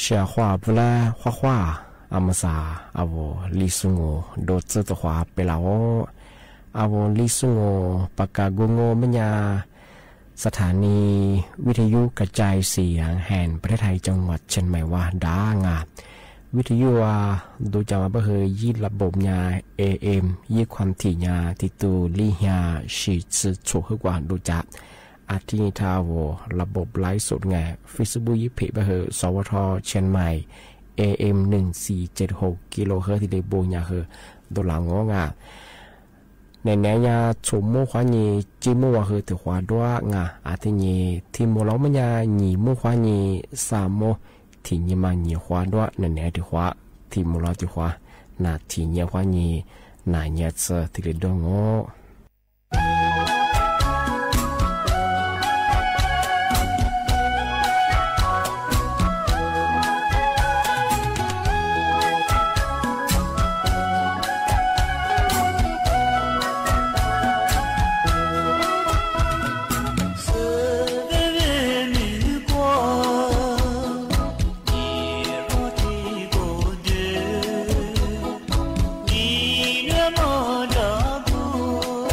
下话不啦画画阿么啥阿我李苏我都知道话ไปแล้ว阿我李苏我ปากกาโกโง่ไม่ยาสถานีวิทยุกระจายเสียงแห่งประเทศไทยจังหวัดเชียงใหม่ว่าดางาวิทยุว่าดูจะมาเพื่อยี่ระบบยา AM ยี่ความถี่ยาที่ตูลี่ยาฉีดสื่อถูกให้กว่าดูจักอาทิตย์ทาวระบบไลฟ์สดไง Facebook ยี่เพจเพื่อสวทเชียงใหม่ AM 1476กิโลเฮิรตซ์ที่ได้บูญาคือดูหลังงงาในแนวยาชมมู่ควานีจิมู่ว่าคือถือว่าด้วยงาอาทินี้ที่มู่เราไม่ยาหนีมู่ควานีสามโมที่ยี่มาหนีควาด้วยในแนวถือว่าที่มู่เราถือว่านาที่ยี่ควานีนาเยอะที่เดือดงอ你若莫着不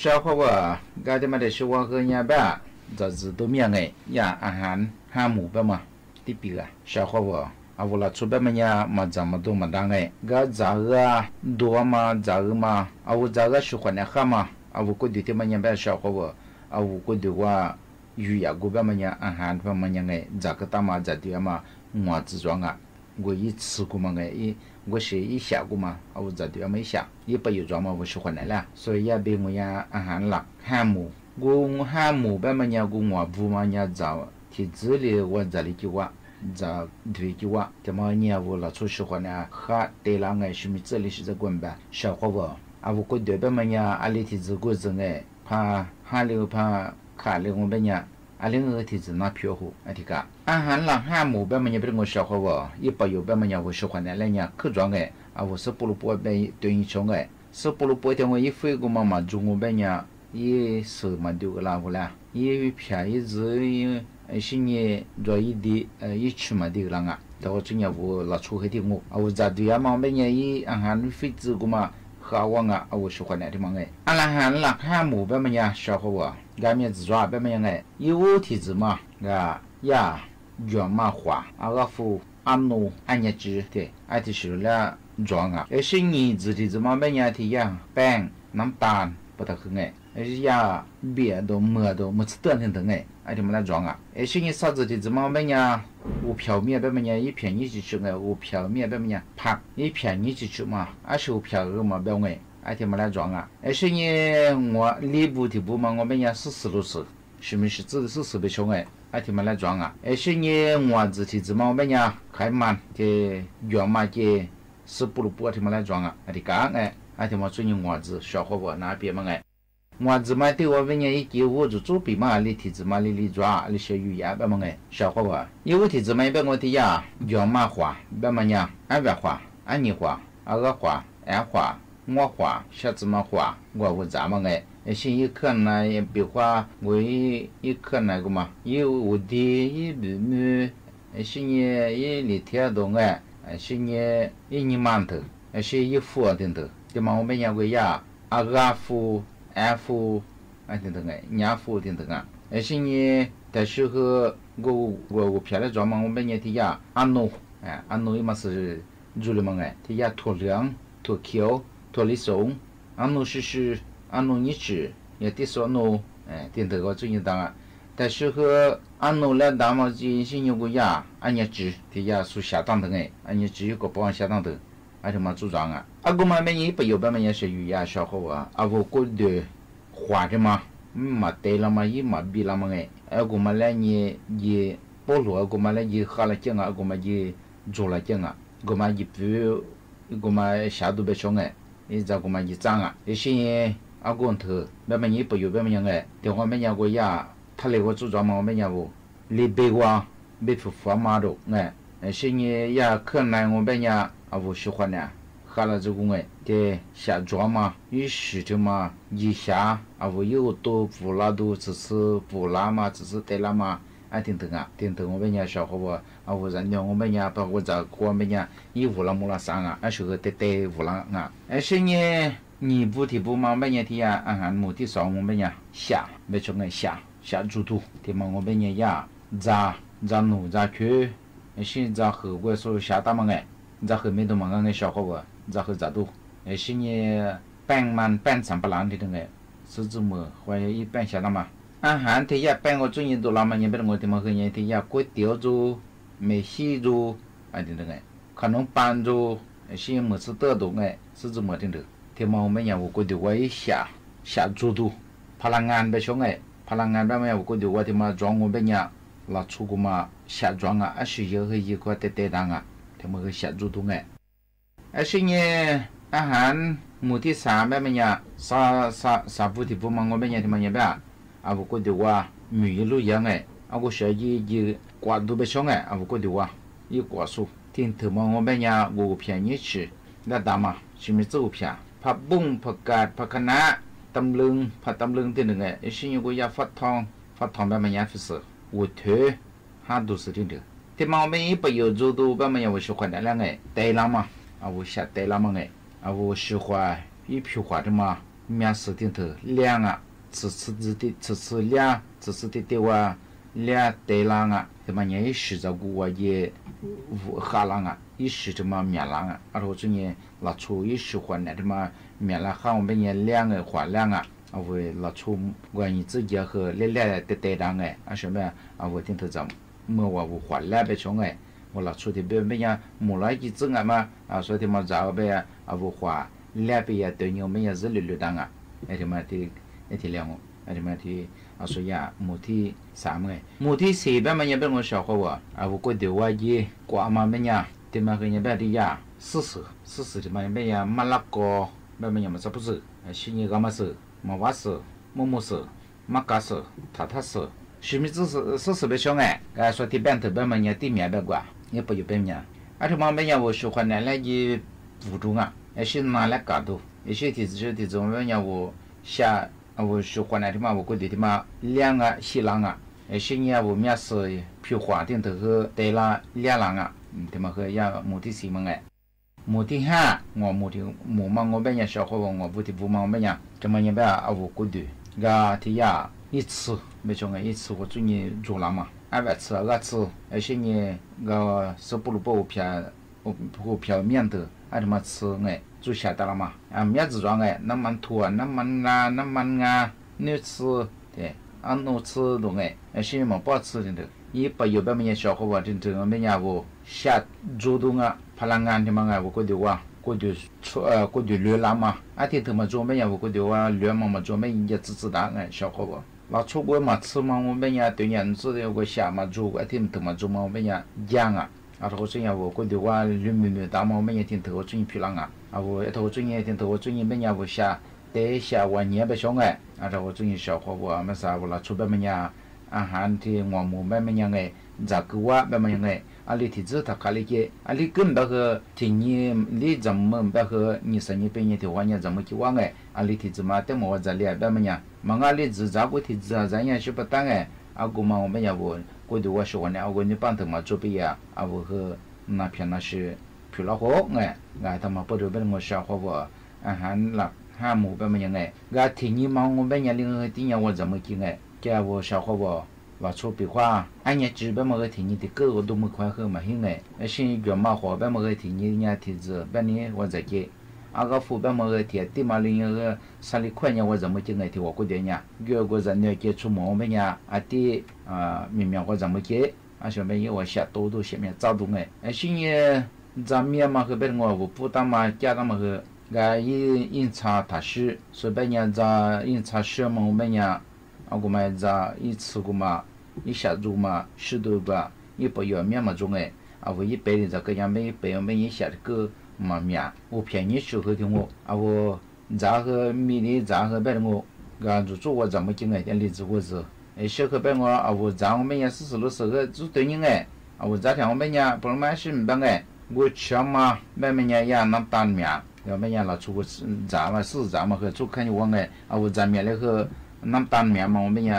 小伙ว่าก็จะมาได้ชัวร์กันเนี่ยแบบจะตัวเมียไงยาอาหารห้าหมู่แบบมาที่ปีละ小伙ว่าเอาเวลาชุบแบบมันเนี่ยมาจำมาดูมาดังไงก็จะดัวมาจะมาเอาจะชุกเนี่ยข้ามาเอาก็ดูที่มันเนี่ยแบบ小伙ว่าเอาก็ดูว่าอยู่อยากกูแบบมันเนี่ยอาหารแบบมันยังไงจะก็ตามมาจะเดียวมาหัวจิตจงอ่ะ我一吃过嘛个，我是一下过嘛，我这地方没下，也不有装嘛，我喜欢来了，所以也比我呀阿汉啦汉姆，我汉姆别么呀，我不嘛呀早，提子里我这里就话，早对就话，这么呀我老出喜欢呢，哈对了个什么这里是这滚吧，小伙不，啊我过对别么呀，阿里提子过子个，怕哈里怕卡里我别呀。阿里个提子那飘忽，阿提个阿汉啦汉姆别么也不是我小伙不，一把有别么也我喜欢的，来呀可装个，啊我是不如不被对应穷个，是不如不的我一飞过嘛嘛中我别呀，一是嘛丢个啦不啦，一便宜子一是你做一的一去嘛丢个啦啊，但我今年我拉出去的我，啊我在对呀嘛别呀一阿汉飞子过嘛。和我啊，我喜欢的地方哎，阿拉汉啦汉姆别么呀小伙不。俺们自抓别么样哎，有体子嘛，呀，原嘛花，阿夫阿奴阿伢子的，阿提是了装啊，而是你自己怎么别样的呀，饼、น้ำตาล不得很哎，而是呀，别都没都没吃等等哎，阿提么来装啊，而是你啥子的怎么别样，我票面别么样一片一起吃哎，我票面别么样，拍一片一起吃嘛，阿是我票个嘛别哎。哎，天么来装啊！而且呢，我里部的部嘛，我们也是路是，什么是指的是别凶哎，哎，天么来装啊！而且呢，我自己嘛，我们呀开满的原嘛的是不如不天么来装啊！哎，的讲哎，哎，天么最近我子小伙伴那边嘛哎，我子嘛对我们呀一给我就做比嘛，里提子嘛里抓，里小鱼呀别嘛哎，小伙伴，因为提子嘛别我的呀原嘛花，别嘛呀，俺别花，俺你花，俺花，俺花。我花小子嘛花，我咋么哎？现一看呢，也别花，我一看那个嘛，有我的一妹妹，现一里天东哎，现一年馒头，现一副等等，就嘛我们讲过呀，阿夫、安夫，等等哎，娘夫等等啊，现的时候我漂亮装嘛，我们讲的呀，安诺伊嘛是做了嘛哎，的呀脱凉脱口。托里松，安努是安努你吃，也得说努，点头个最近当啊，但是和安努来打嘛，就先有个呀，俺也知，这呀属下当的哎，俺也只有个保安下当的，俺他妈组长啊，阿哥嘛每年不有办法也是有呀小伙啊，阿我过的花的嘛，嘛对了嘛，也嘛比了嘛哎，阿哥嘛来你也保罗，阿哥嘛来也喝了酱啊，阿哥嘛也做了酱啊，阿哥嘛也不，阿哥嘛下都别凶哎。你这个嘛一张啊，有些阿公头，别么你不有别么样哎，电话没讲过呀，他那个组长嘛没讲过，你别话别出发嘛都哎，些你呀可能我别讲啊不喜欢呢，喝了这个哎，这下装嘛，有时就嘛一下啊我有多不拉都只是不拉嘛，只是对了嘛。啊，等等啊，等等，我们家小伙伴啊，我人家我们家把我这我们家一乌拉木拉上啊，是个得乌拉啊，是呢，你不提不嘛，我们家的呀，目的上我们家下，没从个下猪肚，对嘛，我们家呀，咋弄咋去，是咋和我说下大嘛哎，咋和没多嘛个小伙伴，咋和咋多，是呢，半上不烂的哎，是怎么，或者一半下大嘛。阿汉提呀，半个专业都那么年不我他妈和人提呀，ก๋วยเตี๋ยว做，美西做，等等哎，可能搬做，是么子得动哎，是怎么等等？他妈我们呀，我ก๋วยเตี๋ยว我一下做多，พลังงานไปช่วง哎，พลังงานไป嘛，我ก๋วยเตี๋ยว我他妈装我们呀，拉出个嘛下装啊，是有个一块得当啊，他们个下做多哎，是呢，阿汉目的啥么呀？啥不提不嘛，我们呀他妈也不啊。啊，我觉得话每一路样哎，啊，我学一挂都不上哎，啊，我觉得话一挂数，听头嘛我们呀，我便宜吃， และดามาชิมิจูเพียผักบุ้งผักกาดผักคะน้าตำลึงผัดตำลึงที่หนึ่งไอ้ชิญกุยาฟัดทองแบบมันยาฟิสวุฒิหาดูสิที่เดียวที่มาไม่ไปอยู่จูดูแบบมันยาวิสุขนั่นแหละไงแต่ละมาเอาวิชาแต่ละมาไงเอาวิสุขอีผิวขวาที่มามีสิ่งที่เธอเลี้ยง此俩的话俩对郎啊他妈也是照顾我也哈郎啊也是他妈面郎啊然后这年拉出也是换来他妈面郎哈我们也两个换两啊啊为拉出关于自己和俩的对郎哎啊什么啊我听他讲莫我换来别穷哎我拉出的别呀莫来几整啊嘛啊所以他妈找别啊我换俩别呀对牛们也是绿当啊哎他妈的ไอ้ที่เลี้ยงไอ้ที่มาที่อาศัยหมู่ที่3ไงหมู่ที่4แบบมันยังเป็นคนชาวเขาว่าอาวุธก็เดี๋ยวว่าเย่กว่ามาเป็นยังที่มาคือยังแบบที่ยา40ที่มันเป็นยังมะละกอแบบมันยังมันจะพูดสิสิ่งนี้ก็มาสิมาว่าสิมุสิมะกาสิท่าสิสิ่งนี้40เป็นช่วงไงก็ส่วนที่เป็นแบบมันยังที่มีแบบกว่ายังไปอยู่เป็นยังไอ้ที่มันเป็นยังว่าชาวคนนั้นเลยยี่辅助啊ไอ้สิ่งนั้นแหละก็ดูไอ้สิ่งที่中เป็นยังว่า下我说回来的嘛，我觉得的嘛，两个西郎啊，是年我面是皮花的头和对啦两郎啊，他们和呀目的是么哎，目的哈，我目的木嘛我本人小伙我目的不嘛我本人，这么也不啊我觉得，个的呀一次没种一次我最近做了嘛，200次2次，是年个是不如不票面的，他妈吃哎。就晓得了嘛，面子装哎，那么土啊，那么啊，你吃对，我吃东哎，是么不吃的，一不有别么也小伙伴真我们家我下主动啊，怕人安的嘛哎，我觉得哇，觉得热浪嘛，啊天他妈做么呀，我觉得哇热嘛做么也知道哎，小伙伴，那出国嘛吃嘛我们呀对人子的我下嘛做，啊天他妈做嘛我们呀养啊，啊头这样我觉得哇绿绿大嘛我们也天头真漂亮啊。啊，我一头最近听头我最近每年我下得下我年不上哎，啊，这我最近小伙我没啥我了，出别么样啊，喊的我们别么样哎，咋个哇别么样哎，啊，你提子他看了些，啊，你根本和听你你怎么别和你生意别人的话你怎么去玩哎，啊，你提子嘛得么在里别么样，嘛啊你只咋个提子啊，咱也是不当哎，啊，我嘛我们也我过度我说呢，我你帮他嘛做别呀，啊，我和那片那是。ผิวละโหไงกาทำมาปดูเป็นงอชาวเขาว่าอาหารหลัก5 หมู่เป็นยังไงกาที่นี่มองเป็นยังลิงที่ยังว่าจะไม่กินไงแกว่าชาวเขาว่าชอบปีกว่าอันนี้จีเป็นมันก็ที่นี่ที่เกิดดูมือควายเขามาหิ้งไงสิ่งที่มาหัวเป็นมันก็ที่นี่เนี่ยที่จะเป็นนี้ว่าจะเกี่ยอาก็ฟูเป็นมันก็ที่ที่มาลิงก็สลิควายเนี่ยว่าจะไม่กินไงที่ว่ากูเดียเนี่ยเกี่ยวกับจะเนี่ยเกี่ยวชั่วโมงเป็นเนี่ยอาที่มีเมียว่าจะไม่เกี่ยอาช่วงเป็นยังว่าเสียตัวดูเสียเมียจ้าดูไงสิ่งนี้咱面嘛和别我不当嘛家他们和个印刷大师，随便人在印刷师嘛我们呀，啊我们在一次个嘛一下子嘛10多吧，一不要面嘛中哎，啊我100的这个样没100我们一下子个嘛面，我便宜时候的我，啊我咋个米的咋个别我，个就做我怎么进哎点例子我是，小个别我啊我咋我们也40多时候就对人哎，啊我咋天我们呀不能买是唔办哎。我吃嘛，别么人也能当面，要么人老出个咱嘛是咱嘛和出看你往哎，啊我咱面那个能当面嘛，我们也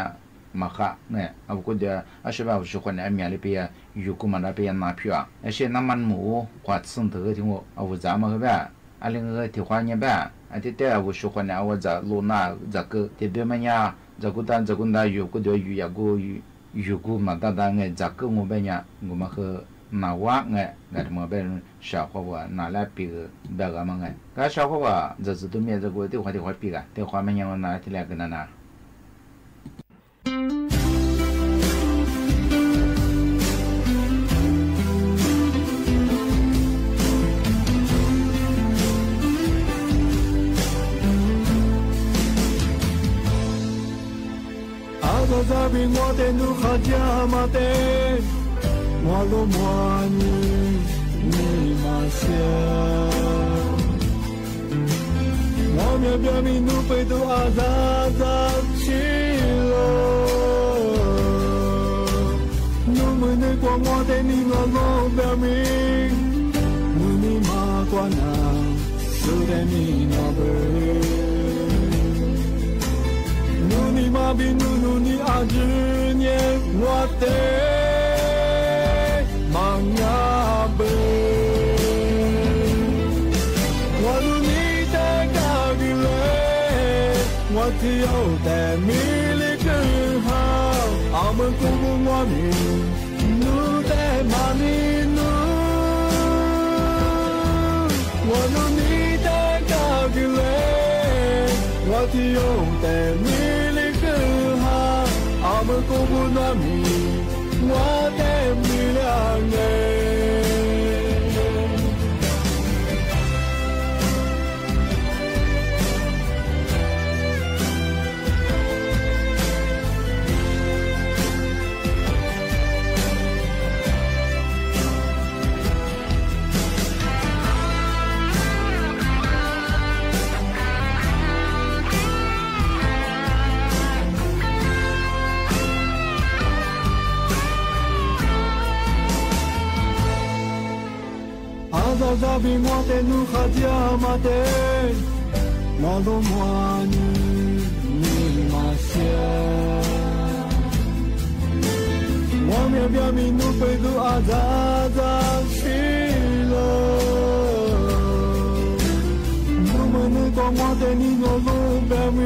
嘛哈哎，啊我觉得啊是吧？我喜欢那面里边有个嘛那边拿票啊，而且那么木花吃头个听我，啊我咱嘛个呗，啊另个提花年呗，啊对对，我喜欢那我在路那这个这边么呀，这个那有个叫有个嘛当哎，这个我们呀我们和。那我哎，那他妈别人小伙我拿来比个别个嘛哎，个小伙我这是都面这个电话比个，电话没人我拿起来跟他拿。阿多扎比我的努哈加马的。我罗摩尼玛西，我苗表明努贝都阿扎扎起了，努门的光我的你我罗表明，努尼玛关啊。すでになべぬにまびぬぬにあじにわてまんがべわぬにてかぎれわてよてみりくはあむくぶわみぬてまにぬ我努力的高举嘞，我提用的米里克哈，阿们古不暖米，我的米亮嘞。扎比我的努哈家嘛的，我都莫你嘛些，我们表明努贝都阿扎扎西了，努么努光我的你我路表明，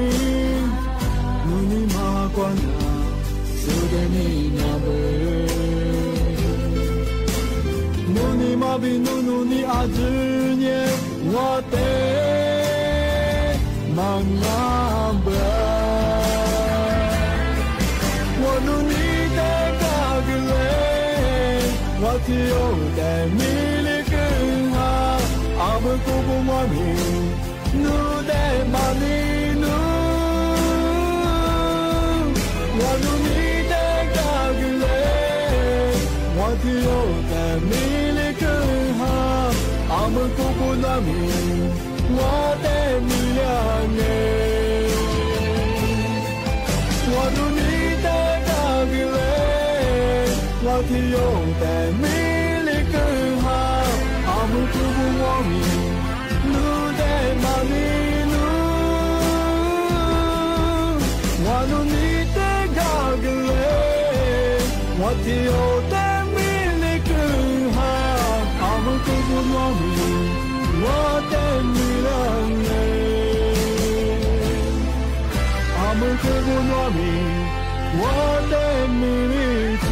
努你嘛管他，是的你那贝。努尼玛比努努尼阿兹涅我的曼阿布，我努尼的卡格雷，我提有的米里根哈，阿布古布莫米，努的玛尼努，我努尼的卡格雷，我提有的米。阿们古布那米，我的米亮耶，我努力的高比嘞，我提用的米里更好，阿们古布我米，努的马里努，我努力的高比嘞，我提用的。古布诺米，我的米朗嘞，阿们古布诺米，我的米里图。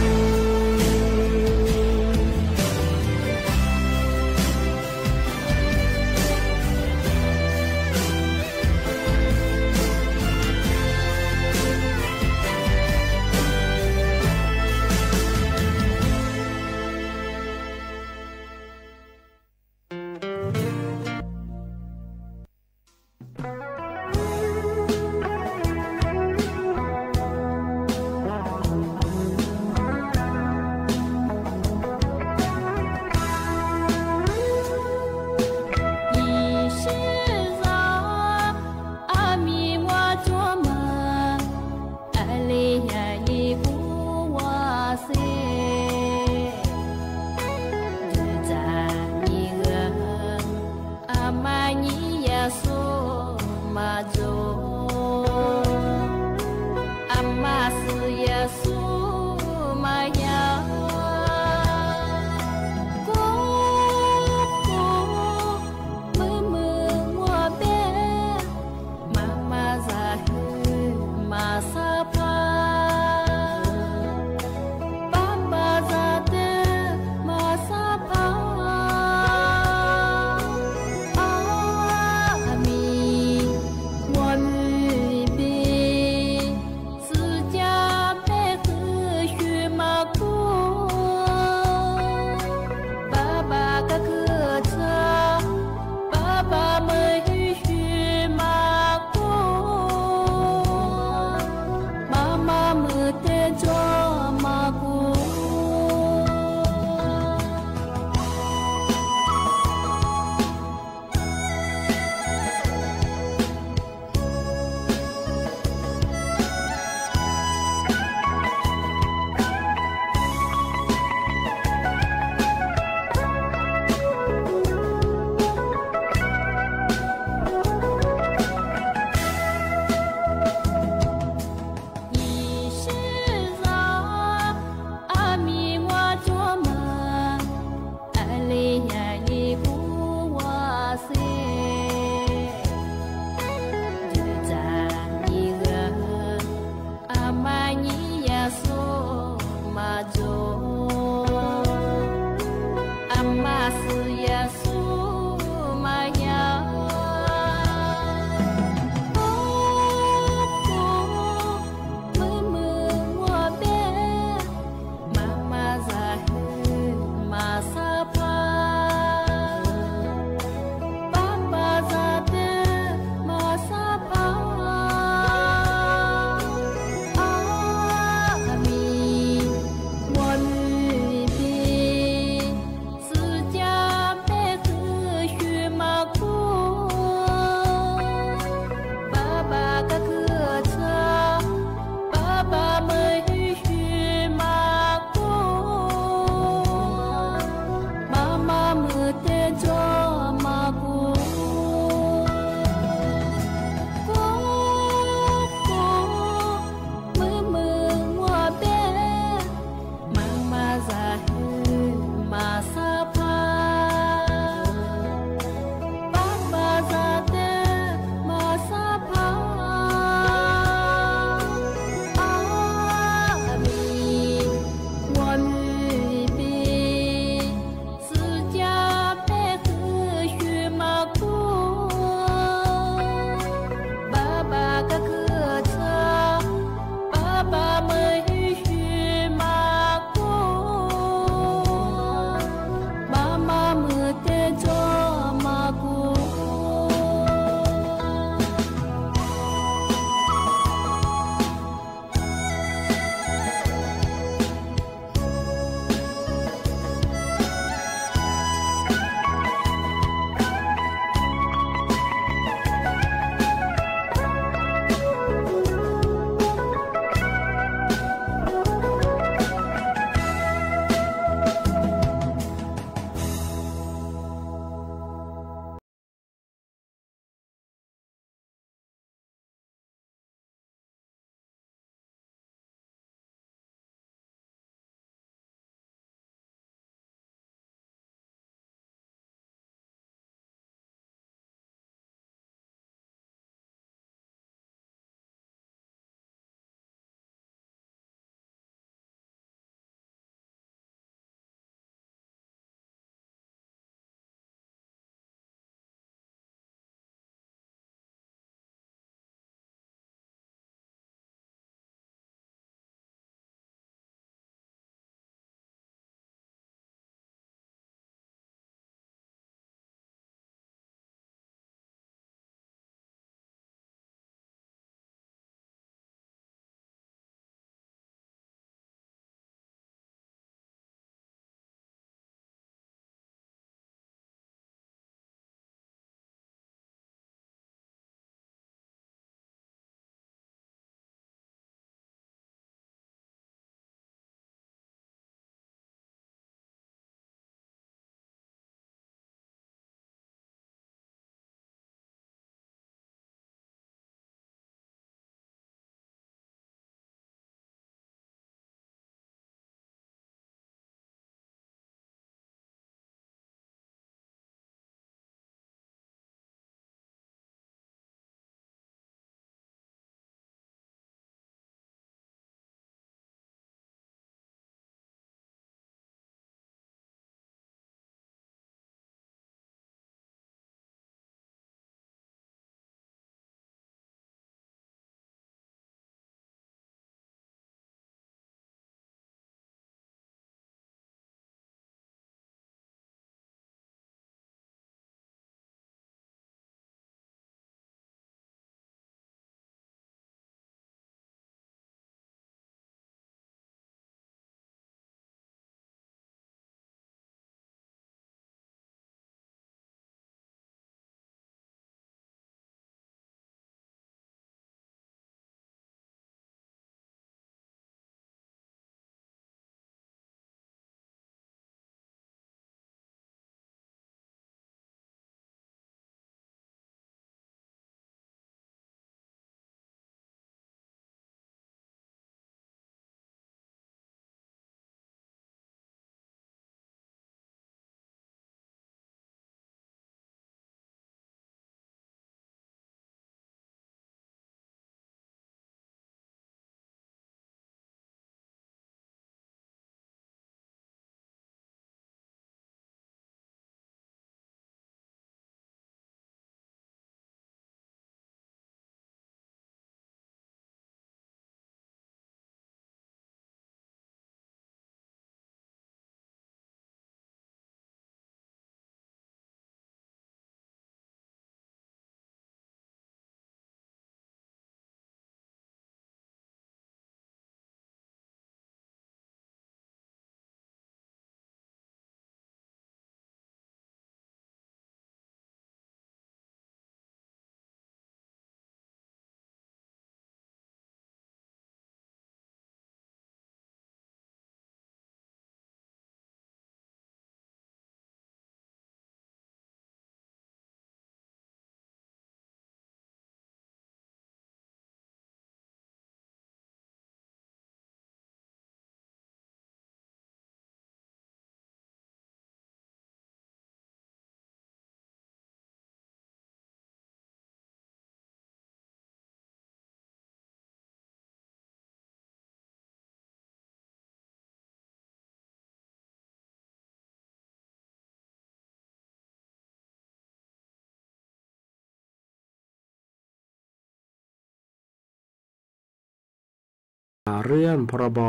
เรื่องพรบ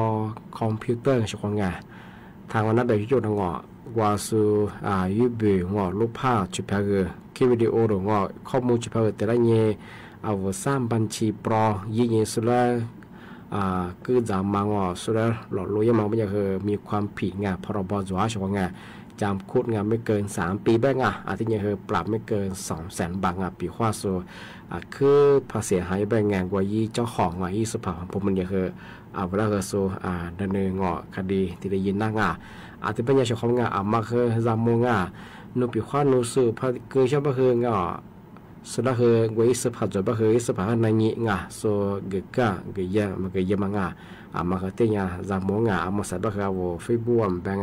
คอมพิวเตอร์เฉพาะงานทางวันนั้นได้ยุดงอว่าสู่ยูบีงอรูปภาพจุดเพกคลิปวิดีโอหรืองอข้อมูลจุดเพกแต่ละเงี้ยเอาสร้างบัญชีปลอยิ่งสุดแล้วคือจะมางอสุดแล้วหลอกลวงยังมันจะคือมีความผิดงานพรบจัวเฉพาะงานจำคุกงานไม่เกิน3 ปีแบงอาทิตย์ยังคือปรับไม่เกิน200,000 บาทปีว่าสู่คือภาษีหายแบงงานกว่ายี่เจ้าของยี่สภาพผมมันยังคือเวลาคือสู่ดำเนินงอคดีที่ได้ยินนั่งอาทิตย์เป็นยังเฉพาะงานมาคือจำมงนูปีว่านูสู่พคือชอบคืองอสุดแล้วคือไว้สภาพจบคือสภาพในนี้สู่เกิดก้าเกิดยังมันเกิดยังมังมาคือเตียงจำมงมาสัตว์ก็คือเอาเฟซบุ๊กแบง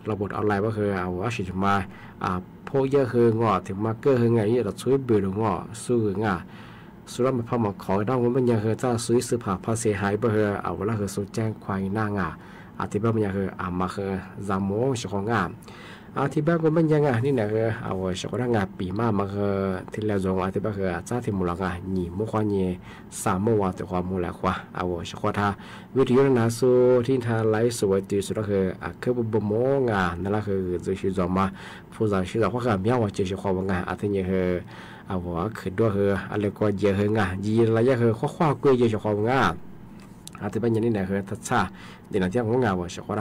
ระบบออนไลน์ก็คือเอาอาชีพมาพวกเยอะคืองอถึงมาเกอร์คือไงเราช่วยเบื่องอสู้สุดแล้วมันพอมาขอได้ว่ามันยังคือจะซื้อสภาพภาษีหายก็คือเอาแล้วคือสู้แจ้งควายหน้างอาทิตย์มันยังคือมาคือจำมงเฉพาะงานอาทิตย์บ้างก็มันยังนี่เนี่ยคือเอาเฉพาะงานปีมาคือที่แล้วจงอาทิตย์บ้างคือจ้าที่มูลค่าหนีมุขวานี่3 วันแต่ความมูลค่าเอาเฉพาะท่าวิทยุนาสูที่ท่าไลฟ์สวยตีสุดก็คือคือบ่มงนั่นแหละคือจะชื่อจอมาผู้จะชื่อว่าคือมีว่าจะชื่อความอาทิตย์นี้คือเอาคือด้วยคืออะไรก็เยอะยีระยะคือข้อกุยเยอะความอาทิตย์บ้างนี่เนี่ยคือทัศน์เดี๋ยวนั้นที่ของว่าเฉพาะ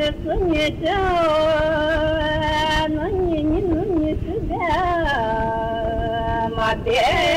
Hãy subscribe cho kênh Ghiền Mì Gõ để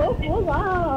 không bỏ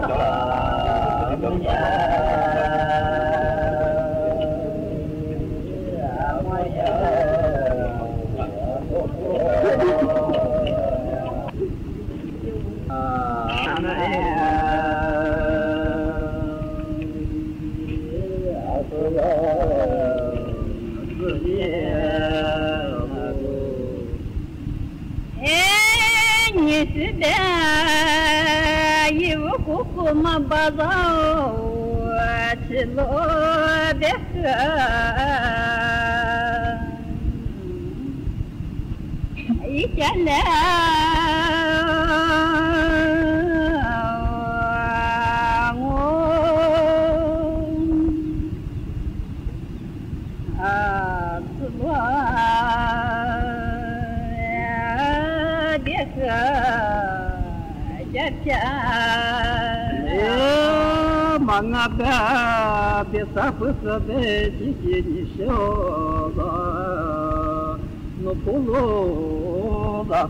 lỡ ما بضوت لودك يجلى Mangaba besafusa betini shoga no pulo da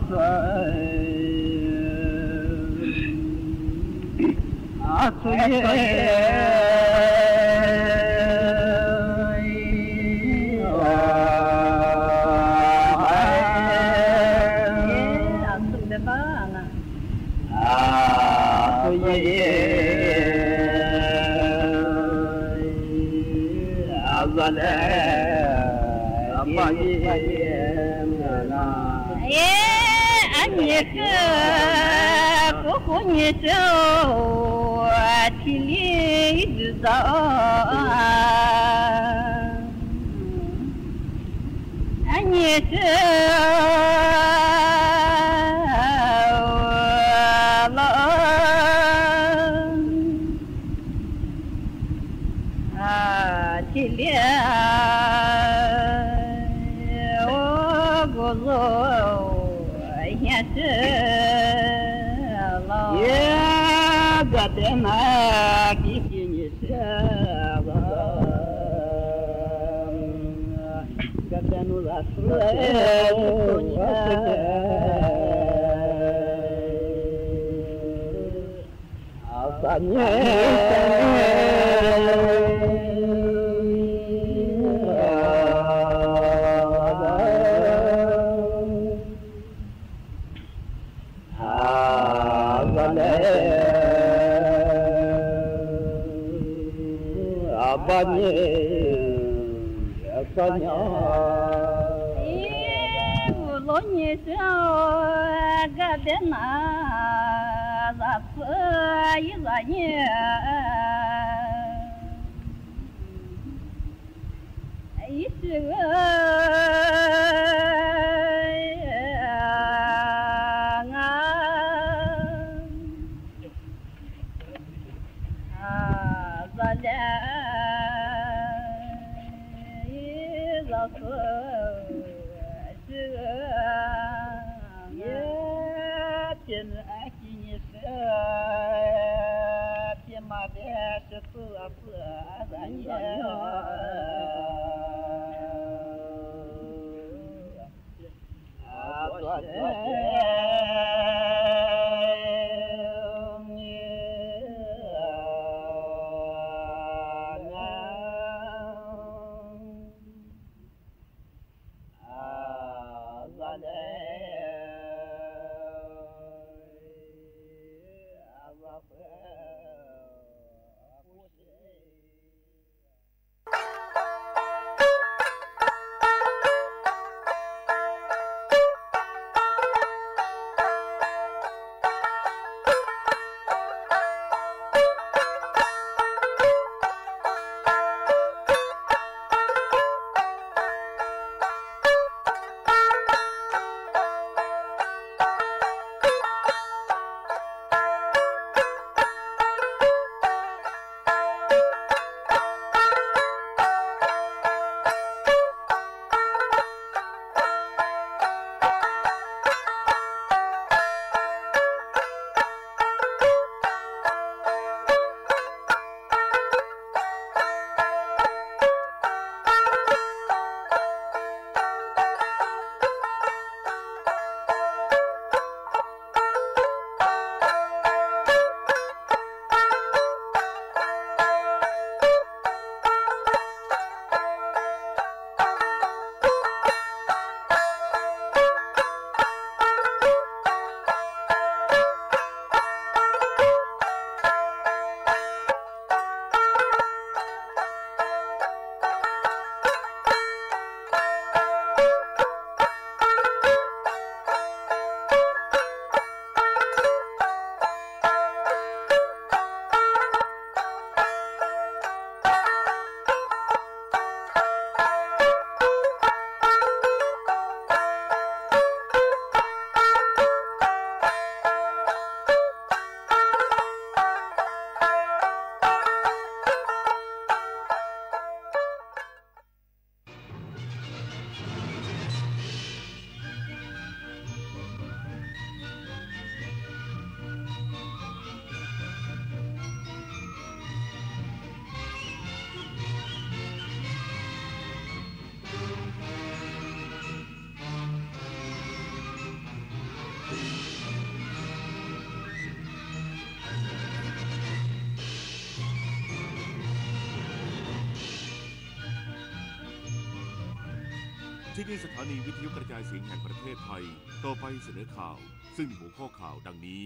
ที่นี่สถานีวิทยุกระจายเสียงแห่งประเทศไทยต่อไปเสนอข่าวซึ่งมีหัวข้อข่าวดังนี้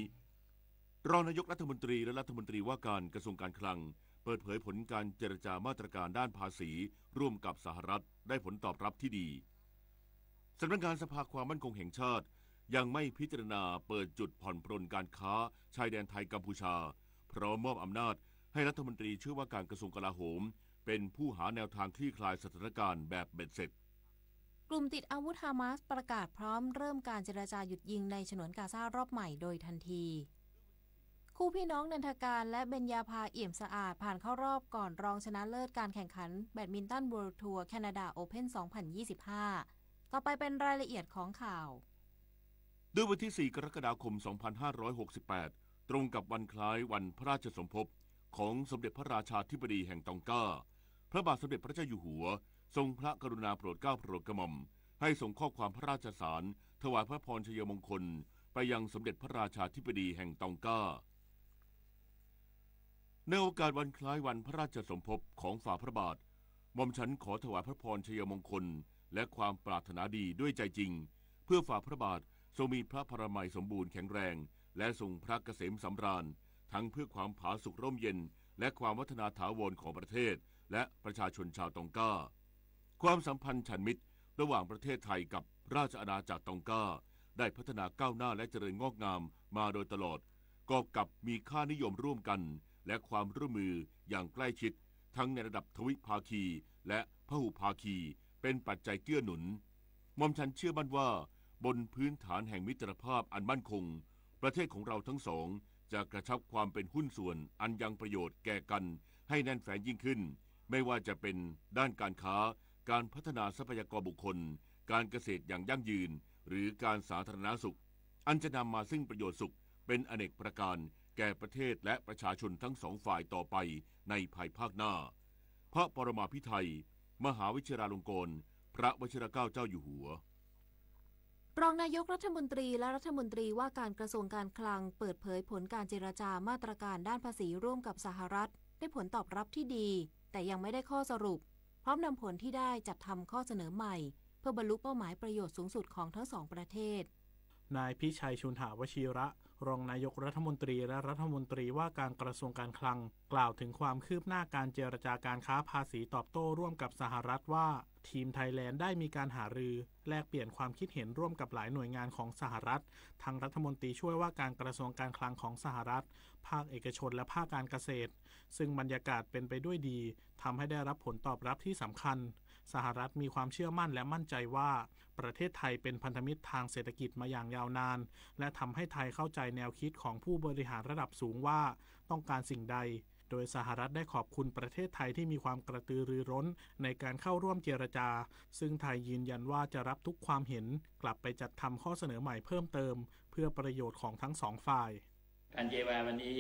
รองนายกรัฐมนตรีและรัฐมนตรีว่าการกระทรวงการคลังเปิดเผยผลการเจรจามาตรการด้านภาษีร่วมกับสหรัฐได้ผลตอบรับที่ดีสำนักงานสภาความมั่นคงแห่งชาติยังไม่พิจารณาเปิดจุดผ่อนปรนการค้าชายแดนไทยกัมพูชาพร้อมมอบอำนาจให้รัฐมนตรีช่วยว่าการกระทรวงกลาโหมเป็นผู้หาแนวทางคลี่คลายสถานการณ์แบบเบ็ดเสร็จกลุ่มติดอาวุธฮามาสประกาศพร้อมเริ่มการเจรจาหยุดยิงในฉนวนกาซารอบใหม่โดยทันทีคู่พี่น้องนันทการและเบญญาภาเอี่ยมสะอาดผ่านเข้ารอบก่อนรองชนะเลิศการแข่งขันแบดมินตันเวิลด์ทัวร์แคนาดาโอเพ่น 2025 ต่อไปเป็นรายละเอียดของข่าวด้วยวันที่ 4 กรกฎาคม 2568 ตรงกับวันคล้ายวันพระราชสมภพของสมเด็จพระราชาธิบดีแห่งตองกาพระบาทสมเด็จพระเจ้าอยู่หัวทรงพระกรุณาโปรดเกล้าโปรดกระหม่อมให้ส่งข้อความพระราชสารถวายพระพรชัยมงคลไปยังสมเด็จพระราชาธิบดีแห่งตองกาในโอกาสวันคล้ายวันพระราชสมภพของฝ่าพระบาทหม่อมฉันขอถวายพระพรชัยมงคลและความปรารถนาดีด้วยใจจริงเพื่อฝ่าพระบาททรงมีพระพรามัยสมบูรณ์แข็งแรงและทรงพระเกษมสำราญทั้งเพื่อความผาสุกร่มเย็นและความวัฒนาถาวรของประเทศและประชาชนชาวตองกาความสัมพันธ์ฉันมิตรระหว่างประเทศไทยกับราชอาณาจักรตองกาได้พัฒนาก้าวหน้าและเจริญงอกงามมาโดยตลอดกอบกับมีค่านิยมร่วมกันและความร่วมมืออย่างใกล้ชิดทั้งในระดับทวิภาคีและพหุภาคีเป็นปัจจัยเกื้อหนุนหม่อมฉันเชื่อมั่นว่าบนพื้นฐานแห่งมิตรภาพอันมั่นคงประเทศของเราทั้งสองจะกระชับความเป็นหุ้นส่วนอันยังประโยชน์แก่กันให้แน่นแฟ้นยิ่งขึ้นไม่ว่าจะเป็นด้านการค้าการพัฒนาทรัพยากรบุคคลการเกษตรอย่างยั่งยืนหรือการสาธารณสุขอันจะนำมาซึ่งประโยชน์สุขเป็นอเนกประการแก่ประเทศและประชาชนทั้งสองฝ่ายต่อไปในภายภาคหน้าพระปรมาภิไธยมหาวิชิราลงกรณ์พระวชิรเกล้าเจ้าอยู่หัวรองนายกรัฐมนตรีและรัฐมนตรีว่าการกระทรวงการคลังเปิดเผยผลการเจรจามาตรการด้านภาษีร่วมกับสหรัฐได้ผลตอบรับที่ดีแต่ยังไม่ได้ข้อสรุปพร้อมนำผลที่ได้จัดทำข้อเสนอใหม่เพื่อบรรลุเป้าหมายประโยชน์สูงสุดของทั้งสองประเทศนายพิชัยชุนหาวชิระรองนายกรัฐมนตรีและรัฐมนตรีว่าการกระทรวงการคลังกล่าวถึงความคืบหน้าการเจรจาการค้าภาษีตอบโต้ร่วมกับสหรัฐว่าทีมไทยแลนด์ได้มีการหารือแลกเปลี่ยนความคิดเห็นร่วมกับหลายหน่วยงานของสหรัฐทั้งรัฐมนตรีช่วยว่าการกระทรวงการคลังของสหรัฐภาคเอกชนและภาคการเกษตรซึ่งบรรยากาศเป็นไปด้วยดีทำให้ได้รับผลตอบรับที่สำคัญสหรัฐมีความเชื่อมั่นและมั่นใจว่าประเทศไทยเป็นพันธมิตรทางเศรษฐกิจมาอย่างยาวนานและทำให้ไทยเข้าใจแนวคิดของผู้บริหารระดับสูงว่าต้องการสิ่งใดโดยสหรัฐได้ขอบคุณประเทศไทยที่มีความกระตือรือร้นในการเข้าร่วมเจรจาซึ่งไทยยืนยันว่าจะรับทุกความเห็นกลับไปจัดทำข้อเสนอใหม่เพิ่มเติมเพื่อประโยชน์ของทั้งสองฝ่ายการเจรจาวันนี้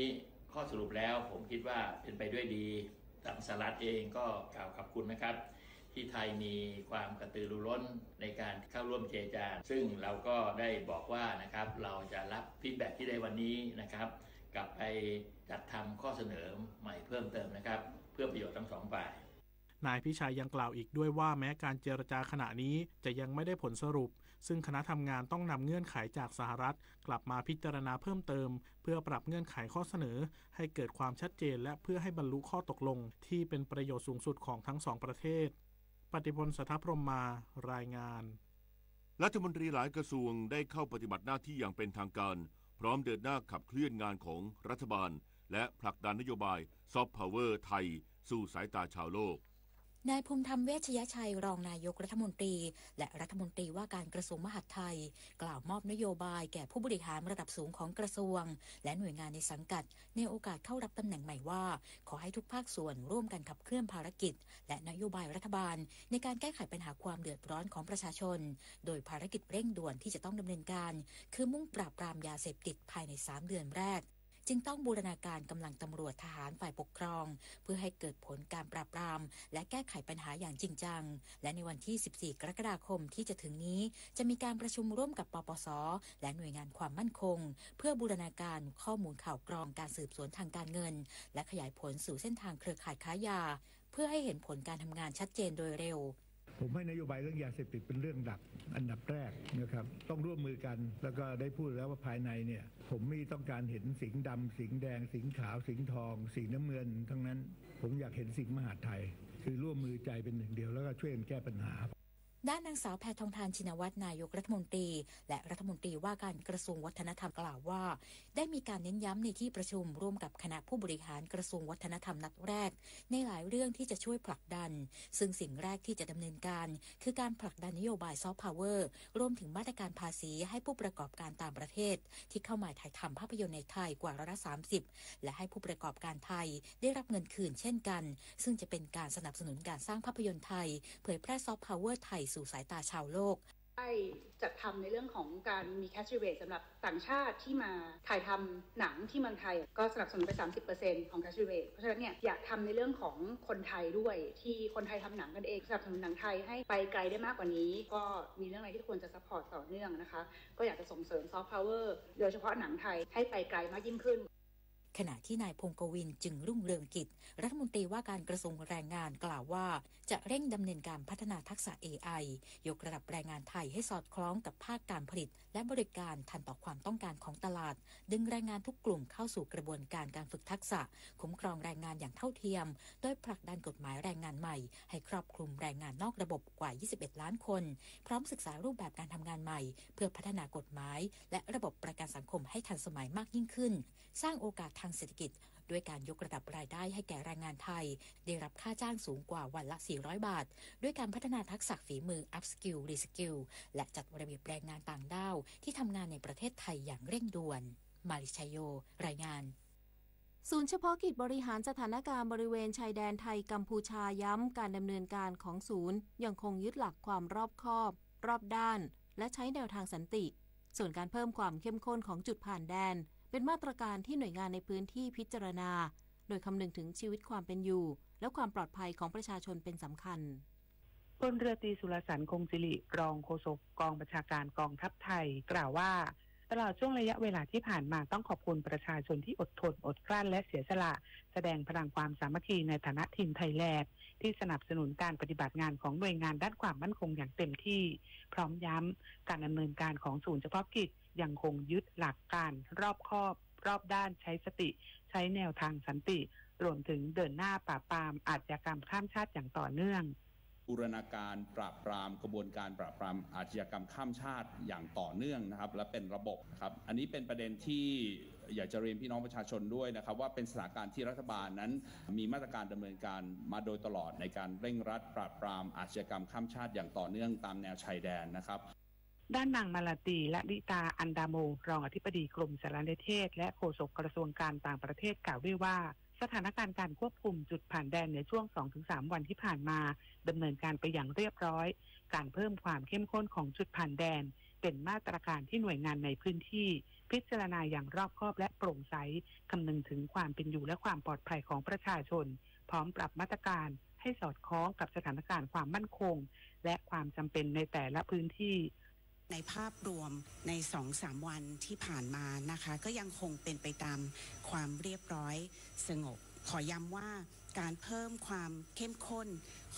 ข้อสรุปแล้วผมคิดว่าเป็นไปด้วยดีทางสหรัฐเองก็กล่าวขอบคุณนะครับที่ไทยมีความกระตือรือร้นในการเข้าร่วมเจรจาซึ่งเราก็ได้บอกว่านะครับเราจะรับฟีดแบ็กที่ได้วันนี้นะครับกลับไปจัดทำข้อเสนอใหม่เพิ่มเติมนะครับเพื่อประโยชน์ทั้งสองฝ่ายนายพิชัยยังกล่าวอีกด้วยว่าแม้การเจรจาขณะนี้จะยังไม่ได้ผลสรุปซึ่งคณะทำงานต้องนำเงื่อนไขจากสหรัฐกลับมาพิจารณาเพิ่มเติมเพื่อปรับเงื่อนไขข้อเสนอให้เกิดความชัดเจนและเพื่อให้บรรลุข้อตกลงที่เป็นประโยชน์สูงสุดของทั้งสองประเทศปฏิพล สัทธพรหมมารายงานรัฐมนตรีหลายกระทรวงได้เข้าปฏิบัติหน้าที่อย่างเป็นทางการพร้อมเดินหน้าขับเคลื่อนงานของรัฐบาลและผลักดันนโยบายซอฟต์พาวเวอร์ไทยสู่สายตาชาวโลก นายภูมิธรรมเวชยชัยรองนายกรัฐมนตรีและรัฐมนตรีว่าการกระทรวงมหาดไทยกล่าวมอบนโยบายแก่ผู้บริหารระดับสูงของกระทรวงและหน่วยงานในสังกัดในโอกาสเข้ารับตำแหน่งใหม่ว่าขอให้ทุกภาคส่วนร่วมกันขับเคลื่อนภารกิจและนโยบายรัฐบาลในการแก้ไขปัญหาความเดือดร้อนของประชาชนโดยภารกิจเร่งด่วนที่จะต้องดำเนินการคือมุ่งปราบปรามยาเสพติดภายใน3 เดือนแรกจึงต้องบูรณาการกำลังตำรวจทหารฝ่ายปกครองเพื่อให้เกิดผลการปราบปรามและแก้ไขปัญหาอย่างจริงจังและในวันที่14 กรกฎาคมที่จะถึงนี้จะมีการประชุมร่วมกับปปส.และหน่วยงานความมั่นคงเพื่อบูรณาการข้อมูลข่าวกรองการสืบสวนทางการเงินและขยายผลสู่เส้นทางเครือข่ายค้ายาเพื่อให้เห็นผลการทำงานชัดเจนโดยเร็ว ผมให้นโยบายเรื่องยาเสพติดเป็นเรื่องหลักอันดับแรกนะครับต้องร่วมมือกันแล้วก็ได้พูดแล้วว่าภายในเนี่ยผมไม่ต้องการเห็นสิงห์ดำสิงห์แดงสิงห์ขาวสิงห์ทองสีน้ำเงินทั้งนั้นผมอยากเห็นสิงห์มหาดไทยคือร่วมมือใจเป็นหนึ่งเดียวแล้วก็ช่วยกันแก้ปัญหาด้านนางสาวแพทองธารชินวัตรนายกรัฐมนตรีและรัฐมนตรีว่าการกระทรวงวัฒนธรรมกล่าวว่าได้มีการเน้นย้ำในที่ประชุมร่วมกับคณะผู้บริหารกระทรวงวัฒนธรรมนัดแรกในหลายเรื่องที่จะช่วยผลักดันซึ่งสิ่งแรกที่จะดำเนินการคือการผลักดันนโยบายซอฟต์พาวเวอร์รวมถึงมาตรการภาษีให้ผู้ประกอบการต่างประเทศที่เข้ามาถ่ายทำภาพยนตร์ในไทยกว่า30%และให้ผู้ประกอบการไทยได้รับเงินคืนเช่นกันซึ่งจะเป็นการสนับสนุนการสร้างภาพยนตร์ไทยเผยแพร่ซอฟต์พาวเวอร์ไทยสู่สายตาชาวโลกได้จัดทำในเรื่องของการมี cash rebate สำหรับต่างชาติที่มาถ่ายทำหนังที่เมืองไทยก็สนับสนุนไป 30% ของ cash rebate เพราะฉะนั้นเนี่ยอยากทำในเรื่องของคนไทยด้วยที่คนไทยทำหนังกันเองสนับสนุนหนังไทยให้ไปไกลได้มากกว่านี้ก็มีเรื่องอะไรที่ควรจะ support ต่อเนื่องนะคะก็อยากจะส่งเสริม soft power โดยเฉพาะหนังไทยให้ไปไกลมากยิ่งขึ้นขณะที่นายพงศ์กวินจึงรุ่งเรืองกิจรัฐมนตรีว่าการกระทรวงแรงงานกล่าวว่าจะเร่งดำเนินการพัฒนาทักษะ AI ยกระดับแรงงานไทยให้สอดคล้องกับภาคการผลิตและบริการทันต่อความต้องการของตลาดดึงแรงงานทุกกลุ่มเข้าสู่กระบวนการการฝึกทักษะคุ้มครองแรงงานอย่างเท่าเทียมโดยผลักดันกฎหมายแรงงานใหม่ให้ครอบคลุมแรงงานนอกระบบกว่า21ล้านคนพร้อมศึกษารูปแบบการทำงานใหม่เพื่อพัฒนากฎหมายและระบบประกันสังคมให้ทันสมัยมากยิ่งขึ้นสร้างโอกาสทางเศรษฐกิจด้วยการยกระดับรายได้ให้แก่แรงงานไทยได้รับค่าจ้างสูงกว่าวันละ400 บาทด้วยการพัฒนาทักษะฝีมือ Upskill Reskill และจัดระเบียบแรงงานต่างด้าวที่ทำงานในประเทศไทยอย่างเร่งด่วนมาริชัยโยรายงานศูนย์เฉพาะกิจบริหารสถานการณ์บริเวณชายแดนไทยกัมพูชาย้ำการดำเนินการของศูนย์ยังคงยึดหลักความรอบคอบรอบด้านและใช้แนวทางสันติส่วนการเพิ่มความเข้มข้นของจุดผ่านแดนเป็นมาตรการที่หน่วยงานในพื้นที่พิจารณาโดยคำนึงถึงชีวิตความเป็นอยู่และความปลอดภัยของประชาชนเป็นสำคัญพลเรือตรีสุรสันต์คงสิริรองโฆษกกองบัญชาการกองทัพไทยกล่าวว่าตลอดช่วงระยะเวลาที่ผ่านมาต้องขอบคุณประชาชนที่อดทนอดกลั้นและเสียสละแสดงพลังความสามัคคีในฐานะทีมไทยแลนด์ที่สนับสนุนการปฏิบัติงานของหน่วยงานด้านความมั่นคงอย่างเต็มที่พร้อมย้ำการดำเนินการของศูนย์เฉพาะกิจยังคงยึดหลักการรอบคอบรอบด้านใช้สติใช้แนวทางสันติรวมถึงเดินหน้าปราบปรามอาชญากรรมข้ามชาติอย่างต่อเนื่องบูรณาการปราบปรามกระบวนการปราบปรามอาชญากรรมข้ามชาติอย่างต่อเนื่องนะครับและเป็นระบบนะครับอันนี้เป็นประเด็นที่อยากจะเรียนพี่น้องประชาชนด้วยนะครับว่าเป็นสถานการณ์ที่รัฐบาลนั้นมีมาตรการดำเนินการมาโดยตลอดในการเร่งรัดปราบปรามอาชญากรรมข้ามชาติอย่างต่อเนื่องตามแนวชายแดนนะครับด้านนางมาลาตีและลิตาอันดาโมรองอธิบดีกรมสารนิเทศและโฆษกกระทรวงการต่างประเทศกล่าวด้วยว่าสถานการณ์การควบคุมจุดผ่านแดนในช่วง 2-3 วันที่ผ่านมาดำเนินการไปอย่างเรียบร้อยการเพิ่มความเข้มข้นของจุดผ่านแดนเป็นมาตรการที่หน่วยงานในพื้นที่พิจารณาอย่างรอบคอบและโปร่งใสคำนึงถึงความเป็นอยู่และความปลอดภัยของประชาชนพร้อมปรับมาตรการให้สอดคล้องกับสถานการณ์ความมั่นคงและความจำเป็นในแต่ละพื้นที่ในภาพรวมใน 2-3 วันที่ผ่านมานะคะก็ยังคงเป็นไปตามความเรียบร้อยสงบขอย้ำว่าการเพิ่มความเข้มข้น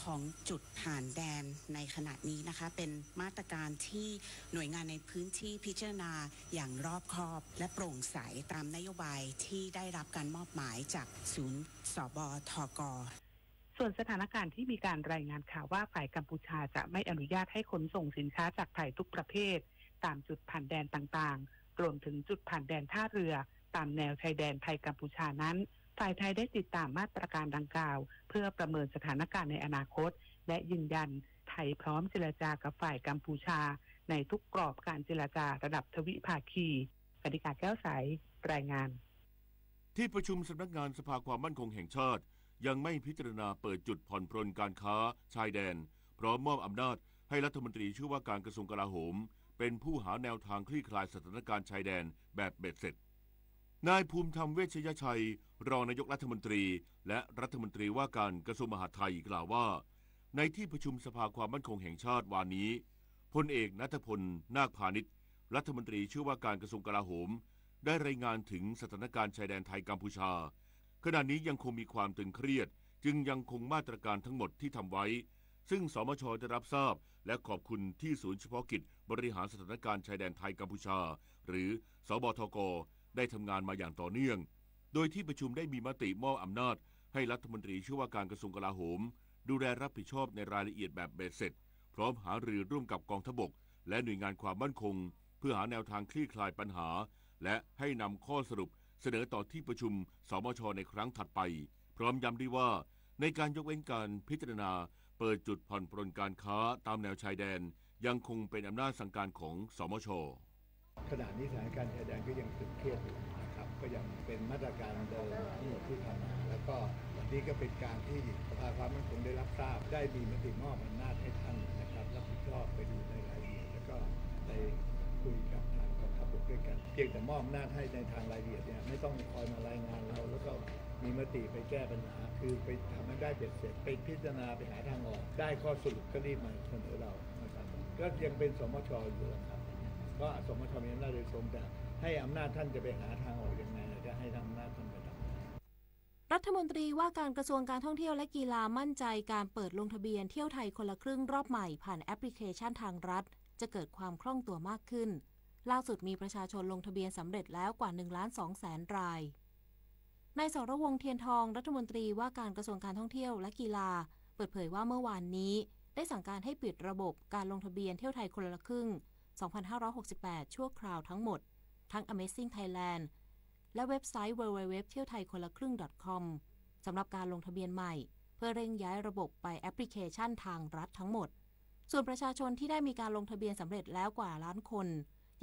ของจุดผ่านแดนในขณะนี้นะคะเป็นมาตรการที่หน่วยงานในพื้นที่พิจารณาอย่างรอบคอบและโปร่งใสตามนโยบายที่ได้รับการมอบหมายจากศูนย์สบทก.ส่วนสถานการณ์ที่มีการรายงานข่าวว่าฝ่ายกัมพูชาจะไม่อนุญาตให้ขนส่งสินค้าจากไทยทุกประเภทตามจุดผ่านแดนต่างๆรวมถึงจุดผ่านแดนท่าเรือตามแนวชายแดนไทยกัมพูชานั้นฝ่ายไทยได้ติดตามมาตรการดังกล่าวเพื่อประเมินสถานการณ์ในอนาคตและยืนยันไทยพร้อมเจรจากับฝ่ายกัมพูชาในทุกกรอบการเจรจาระดับทวิภาคีกนิกาแก้วใสรายงานที่ประชุมสำนักงานสภาความมั่นคงแห่งชาติยังไม่พิจารณาเปิดจุดผ่อนปรนการค้าชายแดนพร้อมมอบอำนาจให้รัฐมนตรีช่วยว่าการกระทรวงกลาโหมเป็นผู้หาแนวทางคลี่คลายสถานการณ์ชายแดนแบบเบ็ดเสร็จนายภูมิธรรมเวชยชัยรองนายกรัฐมนตรีและรัฐมนตรีว่าการกระทรวงมหาดไทยกล่าวว่าในที่ประชุมสภาความมั่นคงแห่งชาติวานนี้พลเอกณัฐพลนาคพาณิชย์รัฐมนตรีช่วยว่าการกระทรวงกลาโหมได้รายงานถึงสถานการณ์ชายแดนไทยกัมพูชาขณะนี้ยังคงมีความตึงเครียดจึงยังคงมาตรการทั้งหมดที่ทำไว้ ซึ่งสมช.ได้รับทราบและขอบคุณที่ศูนย์เฉพาะกิจบริหารสถานการณ์ชายแดนไทยกัมพูชาหรือสบทก.ได้ทำงานมาอย่างต่อเนื่องโดยที่ประชุมได้มีมติมอบอำนาจให้รัฐมนตรีช่วยว่าการกระทรวงกลาโหมดูแลรับผิดชอบในรายละเอียดแบบเบ็ดเสร็จพร้อมหารือร่วมกับกองทัพบกและหน่วยงานความมั่นคงเพื่อหาแนวทางคลี่คลายปัญหาและให้นำข้อสรุปเสนอต่อที่ประชุมสมช.ในครั้งถัดไปพร้อมย้ำด้วยว่าในการยกเว้นการพิจารณาเปิดจุดผ่อนปรนการค้าตามแนวชายแดนยังคงเป็นอำนาจสั่งการของสมช.ขณะนี้สถานการณ์ชายแดนก็ยังตึงเครียดอยู่นะครับก็ยังเป็นมาตรการเดิมที่ทำมาแล้วก็วันนี้ก็เป็นการที่สภาความมั่นคงได้รับทราบได้มีมติมอบอำนาจให้ท่านนะครับรับผิดชอบไปดูในรายละเอียดแล้วก็ไปคุยกับทางกองทัพบกด้วยกันเพียงแต่มอบอำนาจให้ในทางรายละเอียดเนี่ยไม่ต้องคอยมารายงานเราแล้วก็มีมติไปแก้ปัญหาคือไปทำให้ได้เบ็ดเสร็จไปพิจารณาไปหาทางออกได้ข้อสรุปก็รีบมาเสนอเรานะครับก็ยังเป็นสมช.อยู่ครับก็สมช.มีอำนาจโดยตรงแต่ให้อำนาจท่านจะไปหาทางออกยังไงจะให้อำนาจท่านไปทำรัฐมนตรีว่าการกระทรวงการท่องเที่ยวและกีฬามั่นใจการเปิดลงทะเบียนเที่ยวไทยคนละครึ่งรอบใหม่ผ่านแอปพลิเคชันทางรัฐจะเกิดความคล่องตัวมากขึ้นล่าสุดมีประชาชนลงทะเบียนสำเร็จแล้วกว่า 1,200,000 รายนายสรวงศ์เทียนทองรัฐมนตรีว่าการกระทรวงการท่องเที่ยวและกีฬาเปิดเผยว่าเมื่อวานนี้ได้สั่งการให้ปิดระบบการลงทะเบียนเที่ยวไทยคนละครึ่ง 2568 ชั่วคราวทั้งหมดทั้ง Amazing Thailand และเว็บไซต์ www.thaikolakring.com สำหรับการลงทะเบียนใหม่เพื่อเร่งย้ายระบบไปแอปพลิเคชันทางรัฐทั้งหมดส่วนประชาชนที่ได้มีการลงทะเบียนสำเร็จแล้วกว่าล้านคน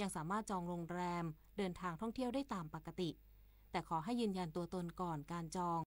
ยังสามารถจองโรงแรมเดินทางท่องเที่ยวได้ตามปกติแต่ขอให้ยืนยันตัวตนก่อนการจอง